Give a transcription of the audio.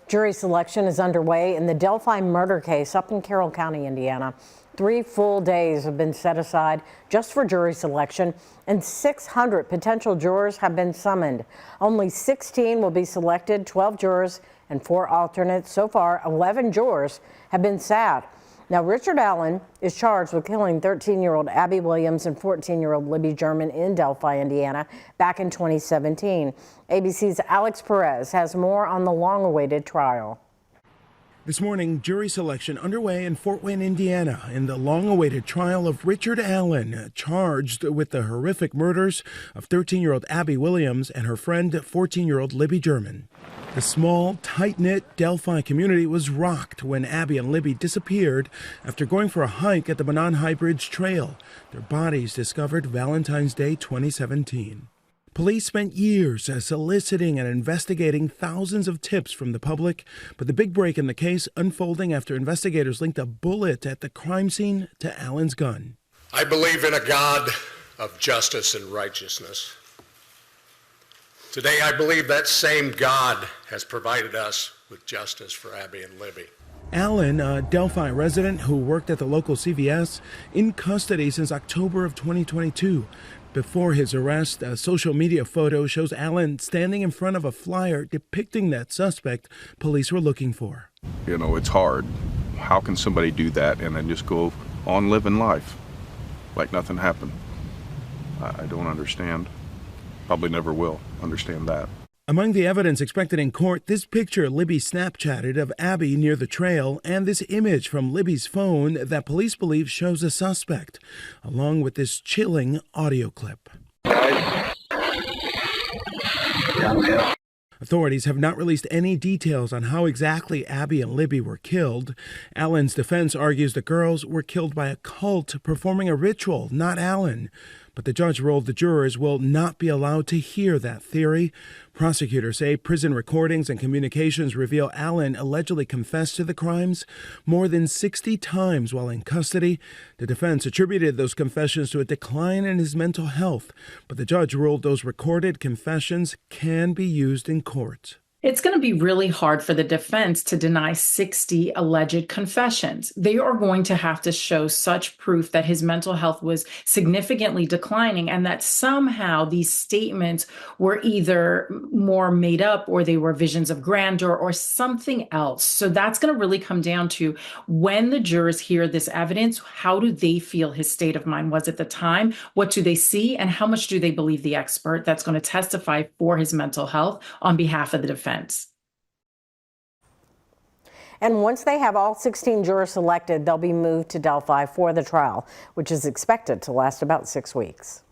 Jury selection is underway in the Delphi murder case up in Carroll County, Indiana. 3 full days have been set aside just for jury selection, and 600 potential jurors have been summoned. Only 16 will be selected, 12 jurors and 4 alternates. So far, 11 jurors have been sat. Now, Richard Allen is charged with killing 13-year-old Abby Williams and 14-year-old Libby German in Delphi, Indiana, back in 2017. ABC's Alex Perez has more on the long-awaited trial. This morning, jury selection underway in Fort Wayne, Indiana, in the long-awaited trial of Richard Allen, charged with the horrific murders of 13-year-old Abby Williams and her friend, 14-year-old Libby German. The small, tight-knit Delphi community was rocked when Abby and Libby disappeared after going for a hike at the Manon High Bridge Trail. Their bodies discovered Valentine's Day 2017. Police spent years soliciting and investigating thousands of tips from the public, but the big break in the case unfolding after investigators linked a bullet at the crime scene to Allen's gun. I believe in a God of justice and righteousness. Today, I believe that same God has provided us with justice for Abby and Libby. Allen, a Delphi resident who worked at the local CVS, in custody since October of 2022. Before his arrest, a social media photo shows Allen standing in front of a flyer depicting that suspect police were looking for. You know, it's hard. How can somebody do that and then just go on living life like nothing happened? I don't understand. Probably never will understand that. Among the evidence expected in court, this picture Libby Snapchatted of Abby near the trail and this image from Libby's phone that police believe shows a suspect, along with this chilling audio clip. Authorities have not released any details on how exactly Abby and Libby were killed. Allen's defense argues the girls were killed by a cult performing a ritual, not Allen. But the judge ruled the jurors will not be allowed to hear that theory. Prosecutors say prison recordings and communications reveal Allen allegedly confessed to the crimes more than 60 times while in custody. The defense attributed those confessions to a decline in his mental health, but the judge ruled those recorded confessions can be used in court. It's going to be really hard for the defense to deny 60 alleged confessions. They are going to have to show such proof that his mental health was significantly declining and that somehow these statements were either more made up or they were visions of grandeur or something else. So that's going to really come down to when the jurors hear this evidence, how do they feel his state of mind was at the time? What do they see? And how much do they believe the expert that's going to testify for his mental health on behalf of the defense? And once they have all 16 jurors selected, they'll be moved to Delphi for the trial, which is expected to last about 6 weeks.